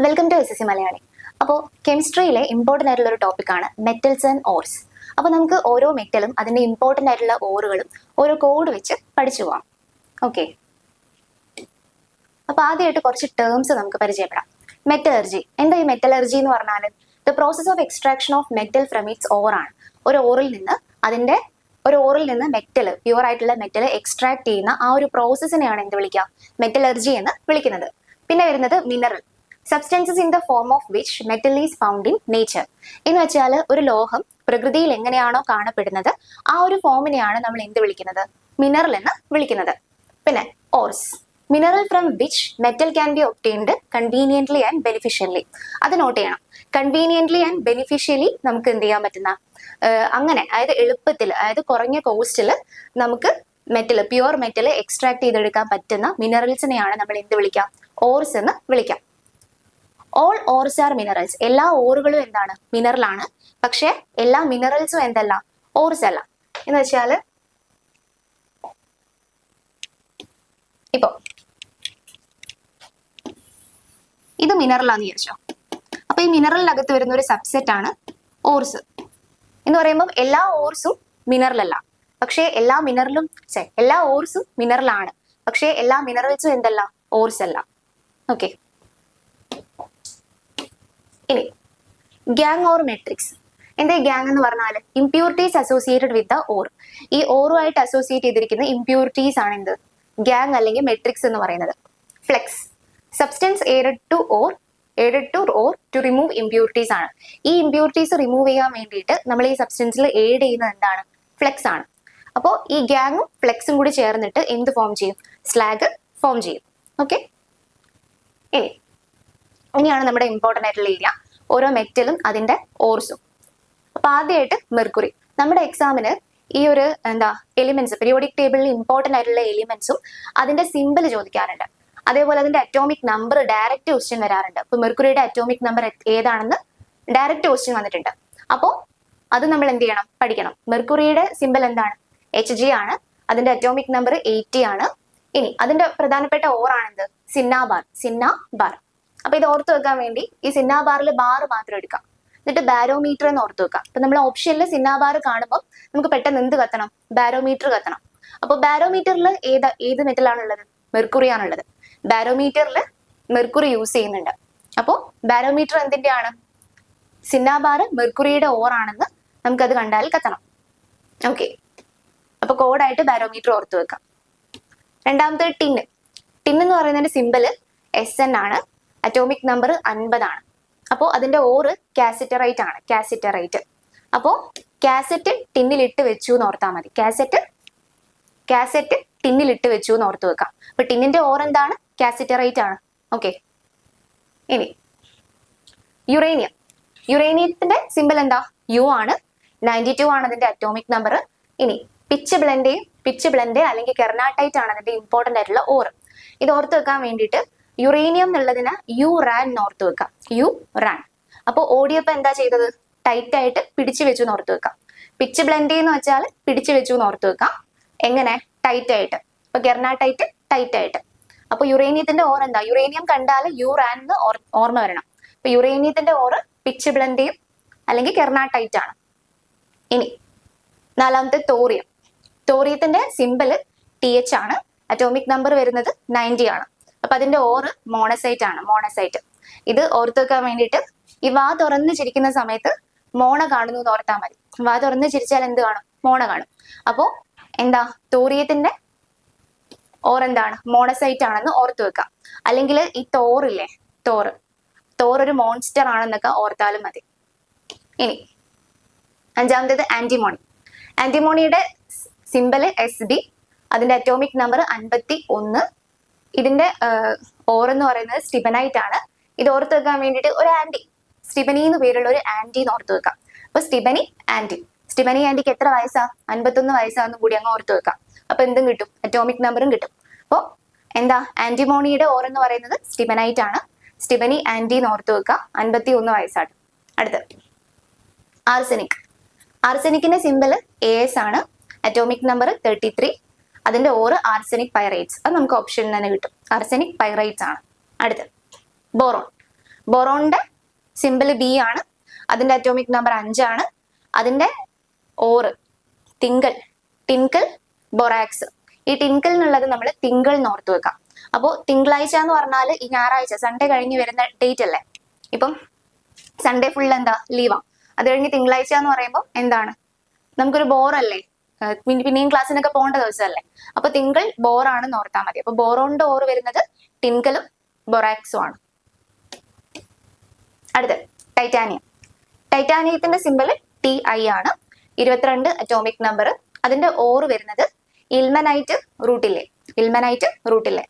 Welcome to SSC Malayali. അപ്പോൾ കെമിസ്ട്രിയിലെ important ആയിട്ടുള്ള ഒരു ടോപ്പിക്കാണ് മെറ്റൽസ് ആൻഡ് ഓർസ്. അപ്പോൾ നമുക്ക് ഓരോ മെറ്റലും അതിൻ്റെ ഇമ്പോർട്ടൻ്റ് ആയിട്ടുള്ള ഓറുകളും ഓരോ കോഡ് വെച്ച് പഠിച്ചു പോവാം. ഓക്കെ, അപ്പോൾ ആദ്യമായിട്ട് കുറച്ച് ടേംസ് നമുക്ക് പരിചയപ്പെടാം. മെറ്റലർജി. എന്താ ഈ മെറ്റലർജി എന്ന് പറഞ്ഞാൽ? The process of extraction of metal from it's or ആണ്. ഒരു ഓറിൽ നിന്ന് മെറ്റൽ, പ്യുവർ ആയിട്ടുള്ള മെറ്റൽ എക്സ്ട്രാക്ട് ചെയ്യുന്ന ആ ഒരു പ്രോസസ്സിനെയാണ് എന്ത് വിളിക്കുക? മെറ്റലർജി എന്ന് വിളിക്കുന്നത്. പിന്നെ വരുന്നത് mineral. Substances in the form of which metal is found in nature. എന്ന് വെച്ചാൽ ഒരു ലോഹം പ്രകൃതിയിൽ എങ്ങനെയാണോ കാണപ്പെടുന്നത് ആ ഒരു ഫോമിനെയാണ് നമ്മൾ എന്ത് വിളിക്കുന്നത്? മിനറൽ എന്ന് വിളിക്കുന്നത്. പിന്നെ ores. Mineral from which metal can be obtained conveniently and beneficially. അത് നോട്ട് ചെയ്യണം. കൺവീനിയന്റ്ലി ആൻഡ് ബെനിഫിഷ്യലി നമുക്ക് എന്ത് ചെയ്യാൻ പറ്റുന്ന, അങ്ങനെ അതായത് എളുപ്പത്തിൽ, അതായത് കുറഞ്ഞ കോസ്റ്റിൽ നമുക്ക് മെറ്റൽ, പ്യുവർ മെറ്റൽ എക്സ്ട്രാക്ട് ചെയ്തെടുക്കാൻ പറ്റുന്ന മിനറൽസിനെയാണ് നമ്മൾ എന്ത് വിളിക്കാം? ഓർസ് എന്ന് വിളിക്കാം. All ores are minerals. എല്ലാ ഓറുകളും എന്താണ്? മിനറൽ ആണ്. പക്ഷെ എല്ലാ മിനറൽസും എന്തല്ല? ഓർസ് അല്ല. എന്ന് വെച്ചാല് ഇപ്പൊ ഇത് മിനറലാന്ന് വിചാരിച്ചോ. അപ്പൊ ഈ മിനറലിനകത്ത് വരുന്ന ഒരു സബ്സെറ്റ് ആണ് ഓർസ് എന്ന് പറയുമ്പോൾ എല്ലാ ഓർസും മിനറൽ അല്ല. പക്ഷെ എല്ലാ ഓർസും മിനറൽ ആണ്. പക്ഷെ എല്ലാ മിനറൽസും എന്തല്ല? ഓർസ് അല്ല. ഓക്കെ, ഇനി ഗ്യാങ് ഓർ മെട്രിക്സ്. എന്താ ഗ്യാങ് എന്ന് പറഞ്ഞാൽ? Impurities associated with the or. ഈ ഓറുമായിട്ട് അസോസിയേറ്റ് ചെയ്തിരിക്കുന്ന ഇംപ്യൂരിറ്റീസ് ആണ് എന്ത്? ഗ്യാങ് അല്ലെങ്കിൽ മെട്രിക്സ് എന്ന് പറയുന്നത്. Flux. Substance added to or to remove impurities ആണ്. ഈ ഇംപ്യൂരിറ്റീസ് റിമൂവ് ചെയ്യാൻ വേണ്ടിയിട്ട് നമ്മൾ ഈ സബ്സ്റ്റൻസിൽ ഏഡ് ചെയ്യുന്നത് എന്താണ്? ഫ്ലെക്സ് ആണ്. അപ്പോൾ ഈ ഗ്യാങ്ങും ഫ്ലെക്സും കൂടി ചേർന്നിട്ട് എന്ത് ഫോം ചെയ്യും? സ്ലാഗ് ഫോം ചെയ്യും. ഓക്കെ, ഇനിയാണ് നമ്മുടെ ഇമ്പോർട്ടൻ്റ് ആയിട്ടുള്ള ഏരിയ, ഓരോ മെറ്റലും അതിന്റെ ഓർസും. അപ്പൊ ആദ്യമായിട്ട് മെർക്കുറി. നമ്മുടെ എക്സാമിന് ഈ ഒരു എലിമെന്റ്സ്, പീരിയോഡിക് ടേബിളിൽ ഇമ്പോർട്ടൻ്റ് ആയിട്ടുള്ള എലിമെന്റ്സും അതിന്റെ സിമ്പിൾ ചോദിക്കാറുണ്ട്. അതേപോലെ അതിന്റെ അറ്റോമിക് നമ്പർ ഡയറക്റ്റ് ക്വസ്റ്റ്യൻ വരാറുണ്ട്. അപ്പൊ മെർക്കുറിയുടെ അറ്റോമിക് നമ്പർ ഏതാണെന്ന് ഡയറക്റ്റ് ക്വസ്റ്റ്യൻ വന്നിട്ടുണ്ട്. അപ്പോൾ അത് നമ്മൾ എന്ത് ചെയ്യണം? പഠിക്കണം. മെർക്കുറിയുടെ സിമ്പിൾ എന്താണ്? Hg ആണ്. അതിന്റെ അറ്റോമിക് നമ്പർ 80 ആണ്. ഇനി അതിന്റെ പ്രധാനപ്പെട്ട ഓറാണെന്ത്? സിന്നാബാർ. അപ്പൊ ഇത് ഓർത്ത് വെക്കാൻ വേണ്ടി ഈ സിന്നാബാറിൽ ബാർ മാത്രം എടുക്കാം. എന്നിട്ട് ബാരോമീറ്റർ എന്ന് ഓർത്ത് വെക്കാം. അപ്പൊ നമ്മൾ ഓപ്ഷനിൽ സിന്നാബാർ കാണുമ്പോൾ നമുക്ക് പെട്ടെന്ന് എന്ത് കത്തണം? ബാരോമീറ്റർ കത്തണം. അപ്പൊ ബാരോമീറ്ററിൽ ഏത് മെറ്റൽ ആണുള്ളത്? മെർക്കുറി ആണുള്ളത്. ബാരോമീറ്ററിൽ മെർക്കുറി യൂസ് ചെയ്യുന്നുണ്ട്. അപ്പോൾ ബാരോമീറ്റർ എന്തിന്റെയാണ്? സിന്നാബാർ മെർക്കുറിയുടെ ഓറാണെന്ന് നമുക്കത് കണ്ടാൽ കത്തണം. ഓക്കെ, അപ്പൊ കോഡായിട്ട് ബാരോമീറ്റർ ഓർത്ത് വെക്കാം. രണ്ടാമത്തെ ടിന്ന് എന്ന് പറയുന്നതിന്റെ സിമ്പിള് SN ആണ്. അറ്റോമിക് നമ്പർ 50 ആണ്. അപ്പോൾ അതിന്റെ ഓറ് കാസിറ്ററൈറ്റ് ആണ്. അപ്പോൾ കാസറ്റ് ടിന്നിലിട്ട് വെച്ചു എന്ന് ഓർത്താൽ മതി. കാസറ്റ് ടിന്നിലിട്ട് വെച്ചു എന്ന് ഓർത്ത് വെക്കാം. അപ്പൊ ടിന്നിന്റെ ഓർ എന്താണ്? കാസിറ്ററൈറ്റ് ആണ്. ഓക്കെ, ഇനി യുറേനിയത്തിന്റെ സിമ്പിൾ എന്താ? U ആണ്. 92 ആണ് അതിന്റെ അറ്റോമിക് നമ്പർ. ഇനി പിച്ച് ബ്ലെൻഡ് അല്ലെങ്കിൽ കെർണാടൈറ്റ് ആണ് അതിന്റെ ഇമ്പോർട്ടന്റ് ആയിട്ടുള്ള ഓർ. ഇത് ഓർത്ത് വെക്കാൻ വേണ്ടിയിട്ട് യുറേനിയം എന്നുള്ളതിന് URAN എന്ന് ഓർത്ത് വെക്കാം. URAN. അപ്പോൾ ഓടിയപ്പോ എന്താ ചെയ്തത്? ടൈറ്റ് ആയിട്ട് പിടിച്ചു വെച്ചു എന്ന് ഓർത്ത് വെക്കാം. പിച്ച് ബ്ലെൻഡ് എന്ന് വെച്ചാൽ പിടിച്ചു വെച്ചു എന്ന് ഓർത്ത് വെക്കാം. എങ്ങനെ? ടൈറ്റ് ആയിട്ട്. ഇപ്പൊ കെർണാടൈറ്റ് ടൈറ്റ് ആയിട്ട്. അപ്പൊ യുറേനിയത്തിന്റെ ഓർ എന്താ? യുറേനിയം കണ്ടാൽ URAN എന്ന് ഓർമ്മ വരണം. അപ്പൊ യുറേനിയത്തിന്റെ ഓർ പിച്ച് ബ്ലെൻഡയും അല്ലെങ്കിൽ കെർണാടൈറ്റ് ആണ്. ഇനി നാലാമത്തെ തോറിയത്തിന്റെ സിമ്പിള് TH ആണ്. അറ്റോമിക് നമ്പർ വരുന്നത് 90 ആണ്. അപ്പൊ അതിന്റെ ഓറ് മോണസൈറ്റ് ആണ്. ഇത് ഓർത്ത് വെക്കാൻ വേണ്ടിയിട്ട് ഈ വാ തുറന്ന് ചിരിക്കുന്ന സമയത്ത് മോണ കാണുന്നു എന്ന് ഓർത്താൽ മതി. വാ തുറന്ന് ചിരിച്ചാൽ എന്ത് കാണും? മോണ കാണും. അപ്പോ എന്താ? തോറിയത്തിന്റെ ഓർ എന്താണ്? മോണസൈറ്റ് ആണെന്ന് ഓർത്ത് വെക്കാം. അല്ലെങ്കിൽ ഈ തോറില്ലേ, തോർ ഒരു മോൺസ്റ്റർ ആണെന്നൊക്കെ ഓർത്താലും മതി. ഇനി അഞ്ചാമത്തേത് ആന്റിമോണിയുടെ സിമ്പിള് SB. അതിന്റെ അറ്റോമിക് നമ്പർ 51. ഇതിന്റെ ഓർ എന്ന് പറയുന്നത് സ്റ്റിബനൈറ്റ് ആണ്. ഇത് ഓർത്ത് വെക്കാൻ വേണ്ടിയിട്ട് ഒരു സ്റ്റിബനി എന്ന് പേരുള്ള ഒരു ആന്റി എന്ന് ഓർത്ത് വെക്കാം. അപ്പൊ സ്റ്റിബനി ആന്റിക്ക് എത്ര വയസ്സാ? 51 വയസ്സാന്നും കൂടി അങ്ങ് ഓർത്ത് വെക്കാം. അപ്പൊ എന്തും കിട്ടും? അറ്റോമിക് നമ്പറും കിട്ടും. അപ്പോ എന്താ? ആന്റിമോണിയുടെ ഓർ എന്ന് പറയുന്നത് സ്റ്റിബനൈറ്റ് ആണ്. സ്റ്റിബനി ആന്റി എന്ന് ഓർത്ത് വെക്കാം. 51 വയസ്സാണ്. അടുത്ത് ആർസെനിക്കിന്റെ സിമ്പിള് AS ആണ്. Atomic number 33. അതിന്റെ ഓറ് ആർസെനിക് പൈറൈറ്റ്സ്. അത് നമുക്ക് ഓപ്ഷൻ തന്നെ കിട്ടും. ആർസെനിക് പൈറൈറ്റ്സ് ആണ്. അടുത്ത് ബോറോൺ. ബോറോണിന്റെ സിമ്പിൾ ബി ആണ്, അതിന്റെ അറ്റോമിക് നമ്പർ 5 ആണ്. അതിന്റെ ഓറ് തിങ്കൾ, ടിൻകിൾ, ബൊറാക്സ്. ഈ ടിൻകിൾ എന്നുള്ളത് നമ്മൾ തിങ്കൾ എന്ന് ഓർത്ത് വെക്കാം. അപ്പോൾ തിങ്കളാഴ്ച എന്ന് പറഞ്ഞാൽ ഈ ഞായറാഴ്ച സൺഡേ കഴിഞ്ഞ് വരുന്ന ഡേറ്റ് അല്ലേ. ഇപ്പം സൺഡേ ഫുൾ എന്താ ലീവാ, അത് കഴിഞ്ഞ് തിങ്കളാഴ്ച എന്ന് പറയുമ്പോൾ എന്താണ്, നമുക്കൊരു ബോറല്ലേ, പിന്നെയും ക്ലാസ്സിനൊക്കെ പോകേണ്ട ദിവസമല്ലേ. അപ്പൊ തിങ്കൾ ബോറാണെന്ന് ഓർത്താൽ മതി. അപ്പൊ ബോറോണിന്റെ ഓറ് വരുന്നത് ടിൻകലും ബൊറാക്സും ആണ്. അടുത്ത് ടൈറ്റാനിയം. ടൈറ്റാനിയത്തിന്റെ സിമ്പിൾ Ti ആണ്, 22 അറ്റോമിക് നമ്പർ. അതിന്റെ ഓറ് വരുന്നത് ഇൽമനൈറ്റ് റൂട്ടില്ലേ, ഇൽമനൈറ്റ് റൂട്ടില്ലേ.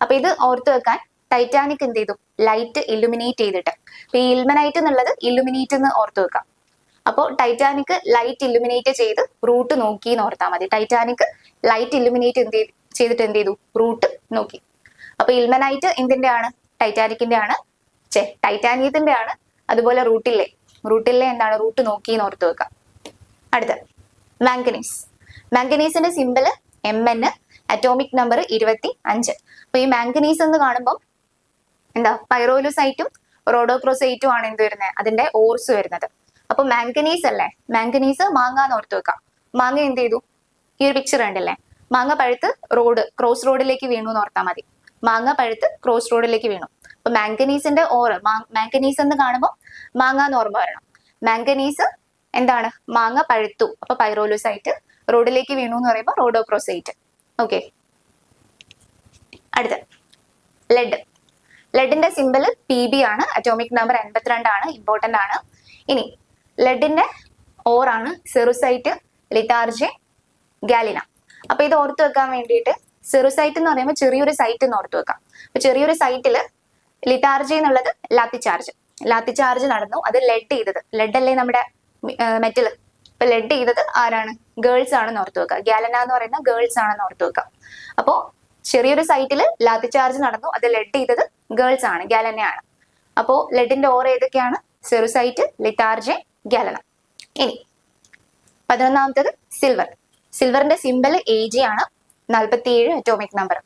അപ്പൊ ഇത് ഓർത്ത് വെക്കാൻ ടൈറ്റാനിക് എന്ത് ചെയ്തു, ലൈറ്റ് ഇല്ലുമിനേറ്റ് ചെയ്തിട്ട്. അപ്പൊ ഈ ഇൽമനൈറ്റ് എന്നുള്ളത് ഇല്ലുമിനേറ്റ് എന്ന് ഓർത്ത് വെക്കാം. അപ്പോൾ ടൈറ്റാനിക് ലൈറ്റ് ഇല്ലുമിനേറ്റ് ചെയ്ത് റൂട്ട് നോക്കി എന്ന് ഓർത്താൽ മതി. ടൈറ്റാനിക് ലൈറ്റ് ഇല്ലുമിനേറ്റ് ചെയ്തിട്ട് എന്ത് ചെയ്തു, റൂട്ട് നോക്കി. അപ്പൊ ഇൽമനൈറ്റ് എന്തിന്റെ ആണ്, ടൈറ്റാനിക്കിന്റെ ആണ്, ടൈറ്റാനിയത്തിന്റെ ആണ്. അതുപോലെ റൂട്ടിലെ എന്താണ്, റൂട്ട് നോക്കി എന്ന് ഓർത്ത് വെക്കാം. അടുത്ത മാംഗനീസ്. മാംഗനീസിന്റെ സിമ്പിൾ Mn, അറ്റോമിക് നമ്പർ 25. അപ്പൊ ഈ മാംഗനീസ് എന്ന് കാണുമ്പോൾ എന്താ, പൈറോലുസൈറ്റും റോഡോക്രോസൈറ്റും ആണ് എന്ത് വരുന്നത്, അതിന്റെ ഓർസ് വരുന്നത്. അപ്പൊ മാംഗനീസ് അല്ലേ, മാംഗനീസ് മാങ്ങ എന്ന് ഓർത്ത് വെക്കാം. മാങ്ങ എന്ത് ചെയ്തു, ഈ ഒരു പിക്ചർ കണ്ടില്ലേ, മാങ്ങ പഴുത്ത് ക്രോസ് റോഡിലേക്ക് വീണു എന്ന് ഓർത്താൽ മതി. മാങ്ങ പഴുത്ത് ക്രോസ് റോഡിലേക്ക് വീണു. അപ്പൊ മാംഗനീസിന്റെ ഓറ്, മാംഗനീസ് എന്ന് കാണുമ്പോൾ മാങ്ങ എന്ന് ഓർമ്മ വരണം. മാംഗനീസ് എന്താണ്, മാങ്ങ പഴുത്തു, അപ്പൊ പൈറോലുസൈറ്റ്. റോഡിലേക്ക് വീണു എന്ന് പറയുമ്പോൾ റോഡോക്രോസൈറ്റ്. ഓക്കെ. അടുത്ത ലെഡ്. ലെഡിന്റെ സിമ്പിൾ Pb ആണ്, അറ്റോമിക് നമ്പർ 82 ആണ്, ഇമ്പോർട്ടന്റ് ആണ്. ഇനി ലെഡിന്റെ ഓറാണ് സെറുസൈറ്റ്, ലിതാർജി, ഗാലിന. അപ്പൊ ഇത് ഓർത്ത് വെക്കാൻ വേണ്ടിയിട്ട് സെറുസൈറ്റ് എന്ന് പറയുമ്പോൾ ചെറിയൊരു സൈറ്റ് എന്ന് ഓർത്ത് വെക്കാം. അപ്പൊ ചെറിയൊരു സൈറ്റില് ലിതാർജി എന്നുള്ളത് ലാത്തിചാർജ് നടന്നു, അത് ലെഡ് ചെയ്തത്, ലെഡ് അല്ലേ നമ്മുടെ മെറ്റൽ. ഇപ്പൊ ലെഡ് ചെയ്തത് ആരാണ്, ഗേൾസ് ആണെന്ന് ഓർത്ത് വെക്കുക. ഗാലന എന്ന് പറയുന്ന ഗേൾസ് ആണെന്ന് ഓർത്ത് വെക്കാം. അപ്പോ ചെറിയൊരു സൈറ്റിൽ ലാത്തിചാർജ് നടന്നു, അത് ലെഡ് ചെയ്തത് ഗേൾസ് ആണ്, ഗാലനയാണ്. അപ്പോ ലെഡിന്റെ ഓർ ഏതൊക്കെയാണ്, സെറുസൈറ്റ്, ലിതാർജി, ഗാലന. ഇനി 11ാമത്തത് സിൽവർ. സിൽവറിന്റെ സിമ്പിൾ Ag ആണ്, 47 അറ്റോമിക് നമ്പർ.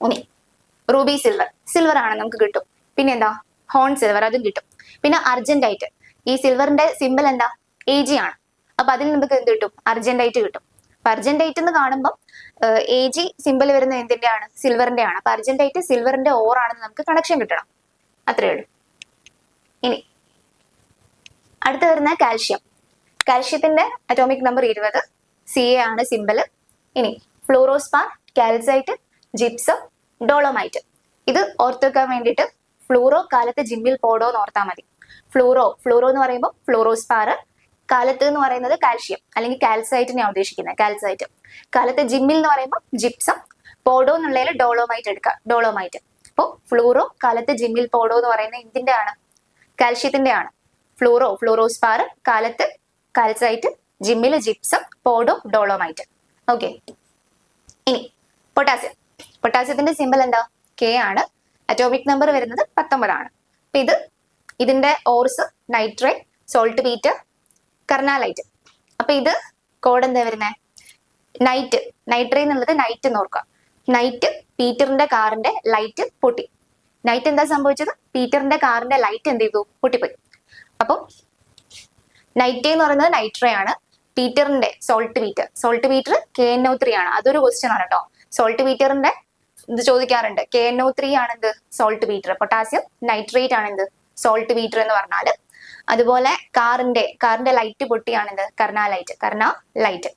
ഇനി റൂബി സിൽവർ ആണ് നമുക്ക് കിട്ടും. പിന്നെ എന്താ, ഹോൺ സിൽവർ, അതും കിട്ടും. പിന്നെ അർജന്റൈറ്റ്. ഈ സിൽവറിന്റെ സിമ്പിൾ എന്താ, Ag ആണ്. അപ്പൊ അതിൽ നമുക്ക് എന്ത് കിട്ടും, അർജന്റൈറ്റ് കിട്ടും. അപ്പൊ അർജന്റൈറ്റ് എന്ന് കാണുമ്പോൾ Ag സിമ്പിൾ വരുന്നത് എന്തിന്റെ ആണ്, സിൽവറിന്റെ ആണ്. അപ്പൊ അർജന്റൈറ്റ് സിൽവറിന്റെ ഓർ ആണെന്ന് നമുക്ക് കണക്ഷൻ കിട്ടണം, അത്രയേ ഉള്ളൂ. ഇനി അടുത്ത് വരുന്ന കാൽഷ്യം. കാൽഷ്യത്തിന്റെ അറ്റോമിക് നമ്പർ 20, Ca ആണ് സിമ്പിൾ. ഇനി ഫ്ലൂറോസ്പാർ, കാൽസൈറ്റ്, ജിപ്സം, ഡോളോമൈറ്റ്. ഇത് ഓർത്ത് വെക്കാൻ വേണ്ടിയിട്ട് ഫ്ലൂറോ കാലത്ത് ജിമ്മിൽ പോടോ എന്ന് ഓർത്താൽ മതി. ഫ്ലൂറോ എന്ന് പറയുമ്പോൾ ഫ്ലൂറോസ്പാർ, കാലത്ത് എന്ന് പറയുന്നത് കാൽഷ്യം അല്ലെങ്കിൽ കാൽസൈറ്റിനെ ഉദ്ദേശിക്കുന്നത്, കാൽസൈറ്റ്. കാലത്ത് ജിമ്മിൽ എന്ന് പറയുമ്പോൾ ജിപ്സം, പോഡോ എന്നുള്ളതിൽ ഡോളോമൈറ്റ് എടുക്കുക, ഡോളോമൈറ്റ്. അപ്പോൾ ഫ്ലൂറോ കാലത്ത് ജിമ്മിൽ പോഡോ എന്ന് പറയുന്നത് എന്തിന്റെ ആണ്, കാൽഷ്യത്തിന്റെ ആണ്. ഫ്ലൂറോസ്പാർ, കാലത്ത് കാൽസൈറ്റ്, ജിമ്മിൽ ജിപ്സം, പോഡോ, ഡോളോമൈറ്റ്. ഓക്കെ. ഇനി പൊട്ടാസ്യത്തിന്റെ സിമ്പിൾ എന്താ, K ആണ്. അറ്റോമിക് നമ്പർ വരുന്നത് 19 ആണ്. അപ്പൊ ഇതിന്റെ ഓർസ് നൈട്രേറ്റ്, സോൾട്ട് പീറ്റർ, കർണാലൈറ്റ്. അപ്പൊ ഇത് കോഡ് എന്താ വരുന്നത്, നൈട്രേ എന്നുള്ളത് നൈറ്റ് എന്ന് ഓർക്കുക. നൈറ്റ് പീറ്ററിന്റെ കാറിന്റെ ലൈറ്റ് പൊട്ടി. നൈറ്റ് എന്താ സംഭവിച്ചത്, പീറ്ററിന്റെ കാറിന്റെ ലൈറ്റ് എന്ത് ചെയ്തു, പൊട്ടിപ്പോയി. അപ്പൊ നൈറ്റ് എന്ന് പറയുന്നത് നൈട്രേ ആണ്. പീറ്ററിന്റെ സോൾട്ട് പീറ്റർ KNO3 ആണ്. അതൊരു ക്വസ്റ്റ്യൻ ആണ് കേട്ടോ. സോൾട്ട് പീറ്ററിന്റെ ഇത് ചോദിക്കാറുണ്ട്. KNO3 ആണ് എന്ത്, സോൾട്ട് പീറ്റർ. പൊട്ടാസ്യം നൈട്രേറ്റ് ആണ് എന്ത്, സോൾട്ട് പീറ്റർ എന്ന് പറഞ്ഞാല്. അതുപോലെ കാറിന്റെ ലൈറ്റ് പൊട്ടിയാണെന്ത്, കർണാലൈറ്റ്.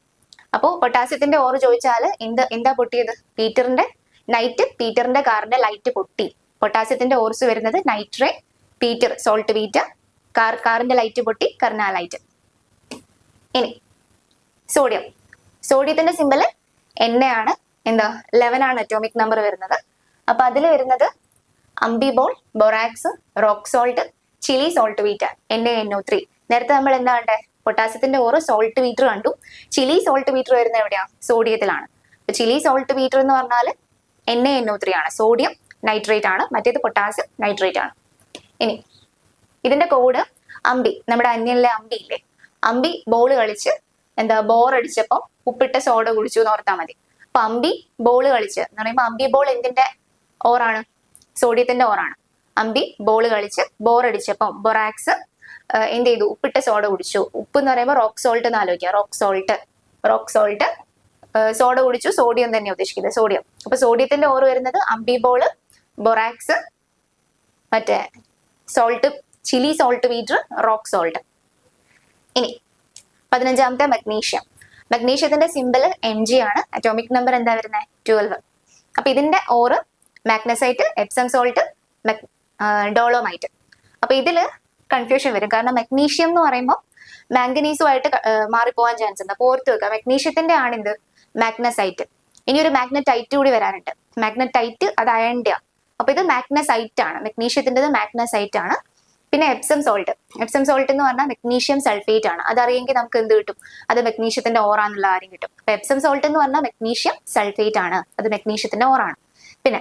അപ്പോ പൊട്ടാസ്യത്തിന്റെ ഓർ ചോദിച്ചാല് എന്താ പൊട്ടിയത്, പീറ്ററിന്റെ കാറിന്റെ ലൈറ്റ് പൊട്ടി. പൊട്ടാസ്യത്തിന്റെ ഓർസ് വരുന്നത് നൈട്രേ, പീറ്റർ, സോൾട്ട് പീറ്റർ, കാറിന്റെ ലൈറ്റ് പൊട്ടി, കർണാലൈറ്റ്. ഇനി സോഡിയത്തിന്റെ സിമ്പിൾ Na ആണ്. എന്താ 11 ആണ് അറ്റോമിക് നമ്പർ വരുന്നത്. അപ്പൊ അതിൽ വരുന്നത് amphibole, borax, rock salt, Chile saltpetre, NaNO3. നേരത്തെ നമ്മൾ എന്താ കണ്ടേ, പൊട്ടാസ്യത്തിന്റെ ഓറ് സോൾട്ട് വീറ്റർ കണ്ടു. ചിലി സോൾട്ട് വീറ്റർ വരുന്നത് എവിടെയാ, സോഡിയത്തിലാണ്. അപ്പൊ ചിലി സോൾട്ട് വീറ്റർ എന്ന് പറഞ്ഞാൽ NaNO3 ആണ്. സോഡിയം നൈട്രേറ്റ് ആണ്, മറ്റേത് പൊട്ടാസ്യം നൈട്രേറ്റ് ആണ്. ഇനി ഇതിന്റെ കോഡ് അമ്പി, നമ്മുടെ അന്യനിലെ അമ്പി ഇല്ലേ, അമ്പി ബോള് കളിച്ച് ബോറടിച്ചപ്പോ ഉപ്പിട്ട സോഡ കുടിച്ചു എന്ന് ഓർത്താൽ മതി. അപ്പൊ അമ്പി ബോള് കളിച്ച് എന്ന് പറയുമ്പോൾ അമ്പി ബോൾ എന്തിന്റെ ഓറാണ്, സോഡിയത്തിന്റെ ഓറാണ്. അമ്പി ബോൾ കളിച്ച് ബോറടിച്ചപ്പം ബൊറാക്സ് എന്ത് ചെയ്തു? ഉപ്പിട്ട സോഡ കുടിച്ചു. ഉപ്പ് എന്ന് പറയുമ്പോൾ റോക്ക് സോൾട്ട് എന്ന് ആലോചിക്കുക. റോക്ക് സോൾട്ട് സോഡ കുടിച്ചു. സോഡിയം തന്നെ ഉദ്ദേശിക്കുന്നത്, സോഡിയം. അപ്പൊ സോഡിയത്തിന്റെ ഓർ വരുന്നത് അമ്പി ബോള്, ബൊറാക്സ്, മറ്റേ salt, Chile saltpetre, rock salt. ഇനി 15ാമത്തെ മഗ്നീഷ്യത്തിന്റെ സിമ്പിൾ Mg ആണ്. അറ്റോമിക് നമ്പർ എന്താ വരുന്നത്? 12. അപ്പൊ ഇതിന്റെ ഓറ് മാഗ്നസൈറ്റ്, എപ്സം സോൾട്ട്, ഡോളോമൈറ്റ്. അപ്പൊ ഇതില് കൺഫ്യൂഷൻ വരും. കാരണം മഗ്നീഷ്യം എന്ന് പറയുമ്പോൾ മാംഗനീസുമായിട്ട് മാറിപ്പോവാൻ ചാൻസ് ഉണ്ട്. അപ്പൊ ഓർത്ത് വെക്കുക, മഗ്നീഷ്യത്തിന്റെ ആണ് എന്ത്? മാഗ്നസൈറ്റ്. ഇനി ഒരു മാഗ്നറ്റൈറ്റ് കൂടി വരാനുണ്ട്. മാഗ്നറ്റൈറ്റ് അത് അയണിന്റെ. അപ്പൊ ഇത് മാഗ്നസൈറ്റ് ആണ്. മഗ്നീഷ്യത്തിൻ്റെത് മാഗ്നസൈറ്റ് ആണ്. പിന്നെ എപ്സം സോൾട്ട് എന്ന് പറഞ്ഞാൽ മഗ്നീഷ്യം സൾഫേറ്റ് ആണ്. അതറിയെങ്കിൽ നമുക്ക് എന്ത് കിട്ടും? അത് മഗ്നീഷ്യത്തിന്റെ ഓറാന്നുള്ള കാര്യം കിട്ടും. അപ്പൊ എപ്സം സോൾട്ട് എന്ന് പറഞ്ഞാൽ മഗ്നീഷ്യം സൾഫേറ്റ് ആണ്, അത് മഗ്നീഷ്യത്തിന്റെ ഓറാണ്. പിന്നെ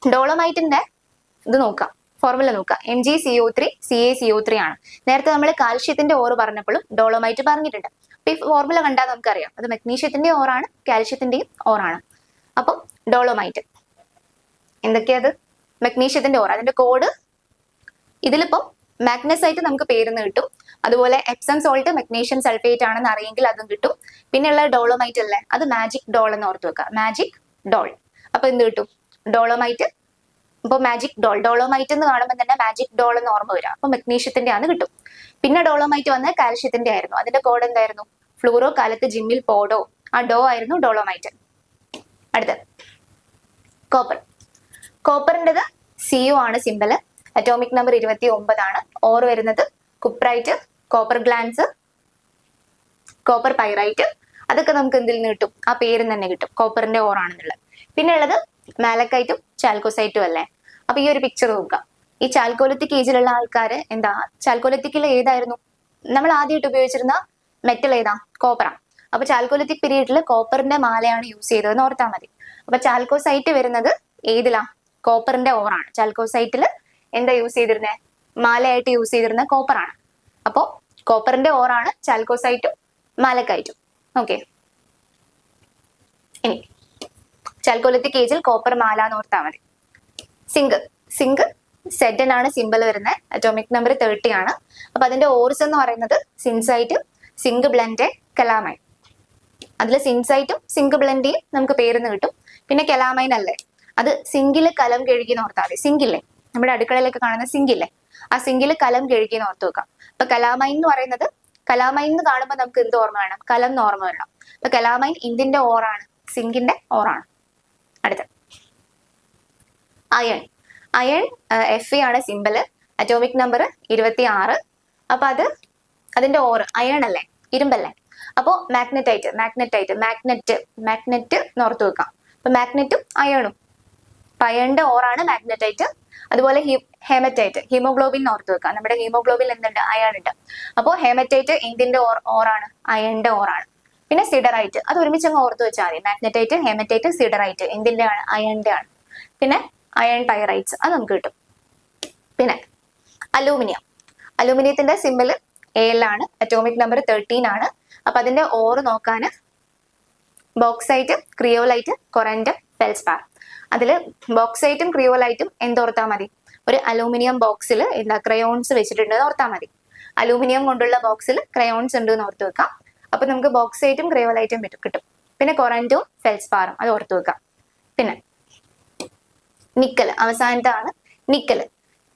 ഡോളോമൈറ്റിന്റെ ഇത് നോക്കാം, ഫോർമുല നോക്കാം. MgCO3 CaCO3 ആണ്. നേരത്തെ നമ്മൾ കാൽഷ്യത്തിന്റെ ഓറ് പറഞ്ഞപ്പോഴും ഡോളോമൈറ്റ് പറഞ്ഞിട്ടുണ്ട്. അപ്പൊ ഈ ഫോർമുല കണ്ടാൽ നമുക്കറിയാം അത് മഗ്നീഷ്യത്തിന്റെ ഓറാണ്, കാൽഷ്യത്തിന്റെയും ഓറാണ്. അപ്പം ഡോളോമൈറ്റ് എന്തൊക്കെയത്? മഗ്നീഷ്യത്തിന്റെ ഓർ. അതിന്റെ കോഡ് ഇതിലിപ്പം മാഗ്നസൈറ്റ് നമുക്ക് പേരുന്ന് കിട്ടും. അതുപോലെ എപ്സം സോൾട്ട് മഗ്നീഷ്യം സൾഫേറ്റ് ആണെന്ന് അറിയെങ്കിൽ അതും കിട്ടും. പിന്നെയുള്ള ഡോളോമൈറ്റ് അല്ലേ, അത് മാജിക് ഡോൾ എന്ന് ഓർത്ത് വെക്കുക. Magic doll. അപ്പൊ എന്ത് കിട്ടും? ഡോളോമൈറ്റ്. ഇപ്പൊ മാജിക് ഡോൾ, ഡോളോമൈറ്റ് എന്ന് കാണുമ്പോൾ തന്നെ മാജിക് ഡോൾ എന്ന് ഓർമ്മ വരിക. അപ്പൊ മഗ്നീഷ്യത്തിന്റെ ആണ് കിട്ടും. പിന്നെ ഡോളോമൈറ്റ് വന്ന കാൽഷ്യത്തിന്റെ ആയിരുന്നു. അതിന്റെ കോഡ് എന്തായിരുന്നു? ഫ്ലൂറോ കാലത്ത് ജിമ്മിൽ പോഡോ. ആ ഡോ ആയിരുന്നു ഡോളോമൈറ്റ്. അടുത്തത് കോപ്പറിൻ്റെത് Cu ആണ് സിമ്പല്. അറ്റോമിക് നമ്പർ 29 ആണ്. ഓർ വരുന്നത് cuprite, copper glance, copper pyrite. അതൊക്കെ നമുക്ക് എന്തിൽ നിന്ന് കിട്ടും? ആ പേര് തന്നെ കിട്ടും, കോപ്പറിന്റെ ഓർ ആണെന്നുള്ളത്. പിന്നെ ഉള്ളത് മാലക്കൈറ്റും ചാൽക്കോസൈറ്റും അല്ലേ. അപ്പൊ ഈ ഒരു പിക്ചർ നോക്കാം. ഈ ചാൽക്കോലിത്തിക് ഏജിലുള്ള ആൾക്കാര് എന്താ, ചാൽക്കോലിത്തിക്കിൽ ഏതായിരുന്നു നമ്മൾ ആദ്യമായിട്ട് ഉപയോഗിച്ചിരുന്ന മെറ്റൽ? ഏതാ? കോപ്പറാ. അപ്പൊ ചാൽക്കോലിത്തിക് പീരീഡിൽ കോപ്പറിന്റെ മാലയാണ് യൂസ് ചെയ്തതെന്ന് ഓർത്താൽ മതി. അപ്പൊ ചാൽക്കോസൈറ്റ് വരുന്നത് ഏതിലാ? കോപ്പറിന്റെ ഓറാണ്. ചാൽക്കോസൈറ്റിൽ എന്താ യൂസ് ചെയ്തിരുന്നത്? മാലയായിട്ട് യൂസ് ചെയ്തിരുന്ന കോപ്പറാണ്. അപ്പോ കോപ്പറിന്റെ ഓറാണ് ചാൽക്കോസൈറ്റും മാലക്കൈറ്റും. ഓക്കെ. ഇനി ചാൽക്കോലിത്തിക് ഏജിൽ കോപ്പർ മാല എന്ന് ഓർത്താൽ മതി. സിങ്ക് സെഡൻ ആണ് സിമ്പിൾ വരുന്നത്. അറ്റോമിക് നമ്പർ 30 ആണ്. അപ്പൊ അതിന്റെ ഓർസ് എന്ന് പറയുന്നത് സിൻസൈറ്റ്, സിങ്ക് ബ്ലെൻഡ്, കലാമൈൻ. അതിൽ സിൻസൈറ്റും സിങ്ക് ബ്ലെൻഡിയും നമുക്ക് പേരുന്ന് കിട്ടും. പിന്നെ കലാമൈൻ അല്ലേ, അത് സിങ്കില് കലം കഴുകി ഓർത്താൽ മതി. സിങ്കില്ലേ, നമ്മുടെ അടുക്കളയിലൊക്കെ കാണുന്ന സിങ്കില്ലേ, ആ സിങ്കില് കലം കഴുകി ഓർത്ത് വെക്കാം. അപ്പൊ കലാമൈൻ എന്ന് പറയുന്നത്, കലാമൈൻ എന്ന് കാണുമ്പോൾ നമുക്ക് എന്ത് ഓർമ്മ വേണം? കലം എന്ന് ഓർമ്മ വേണം. അപ്പൊ കലാമൈൻ ഇന്തിന്റെ ഓറാണ്, സിങ്കിന്റെ ഓറാണ്. അടുത്ത അയൺ Fe ആണ് സിമ്പിള്. Atomic number 26. അപ്പൊ അതിന്റെ ഓർ അയൺ അല്ലേ, ഇരുമ്പല്ലേ. അപ്പോ മാഗ്നറ്റ് എന്ന് ഓർത്ത് വെക്കാം. അപ്പൊ മാഗ്നറ്റും അയണും. അപ്പൊ അയണിന്റെ ഓറാണ് മാഗ്നറ്റൈറ്റ്. അതുപോലെ ഹേമറ്റൈറ്റ്, ഹീമോഗ്ലോബിൻ എന്ന് ഓർത്ത് വെക്കാം. നമ്മുടെ ഹീമോഗ്ലോബിൻ എന്തുണ്ട്? അയൺ ഉണ്ട്. അപ്പോ ഹേമറ്റൈറ്റ് എന്തിന്റെ ഓറാണ്? അയണിന്റെ ഓറാണ്. പിന്നെ സിഡറൈറ്റ്, അത് ഒരുമിച്ച് അങ്ങ് ഓർത്ത് വെച്ചാൽ മതി. മാഗ്നറ്റൈറ്റ്, ഹേമറ്റൈറ്റ്, സിഡറൈറ്റ് എന്തിന്റെ ആണ്? അയണിന്റെ ആണ്. പിന്നെ അയൺ പൈറൈറ്റ്സ്, അത് നമുക്ക് കിട്ടും. പിന്നെ അലൂമിനിയത്തിന്റെ സിമ്പിൾ Al ആണ്. അറ്റോമിക് നമ്പർ 13 ആണ്. അപ്പൊ അതിന്റെ ഓറ് നോക്കാന് ബോക്സൈറ്റ്, ക്രിയോലൈറ്റ്, കൊറന്റം, ഫെൽസ്പാർ. അതില് ബോക്സൈറ്റും ക്രിയോലൈറ്റും എന്തോർത്താൽ മതി? ഒരു അലൂമിനിയം ബോക്സിൽ എന്താ ക്രയോൺസ് വെച്ചിട്ടുണ്ടെന്ന് ഓർത്താൽ മതി. അലൂമിനിയം കൊണ്ടുള്ള ബോക്സിൽ ക്രയോൺസ് ഉണ്ട് എന്ന് ഓർത്ത് വെക്കാം. അപ്പൊ നമുക്ക് ബോക്സൈറ്റും ക്രിയോലൈറ്റും കിട്ടും. പിന്നെ കൊറന്റും ഫെൽസ്പാറും, അത് ഓർത്ത് വെക്കാം. പിന്നെ നിക്കൽ അവസാനത്തെ ആണ്.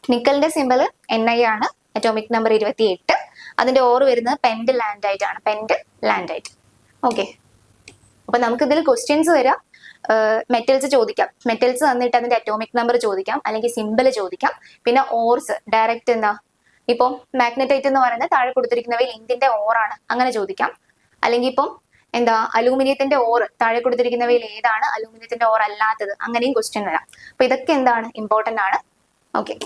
നിക്കലിന്റെ സിമ്പിൾ Ni ആണ്. Atomic number 28. അതിന്റെ ഓർ വരുന്നത് പെൻഡ് ലാൻഡൈറ്റ് ആണ്. ഓക്കെ. അപ്പൊ നമുക്ക് ഇതിൽ ക്വസ്റ്റ്യൻസ് വരാം. മെറ്റൽസ് ചോദിക്കാം. മെറ്റൽസ് തന്നിട്ട് അതിന്റെ അറ്റോമിക് നമ്പർ ചോദിക്കാം, അല്ലെങ്കിൽ സിമ്പിൾ ചോദിക്കാം. പിന്നെ ഓർസ് ഡയറക്റ്റ് എന്താ, ഇപ്പം മാഗ്നറ്റൈറ്റ് എന്ന് പറയുന്നത് താഴെ കൊടുത്തിരിക്കുന്നവയിൽ എന്തിന്റെ ഓറാണ്, അങ്ങനെ ചോദിക്കാം. അല്ലെങ്കിൽ ഇപ്പം എന്താ, അലൂമിനിയത്തിന്റെ ഓർ താഴെ കൊടുത്തിരിക്കുന്നവയിൽ ഏതാണ് അലൂമിനിയത്തിന്റെ ഓർ അല്ലാത്തത്, അങ്ങനെയും ക്വസ്റ്റ്യൻ വരാം. അപ്പൊ ഇതൊക്കെ എന്താണ്, ഇമ്പോർട്ടന്റ് ആണ്. ഓക്കെ.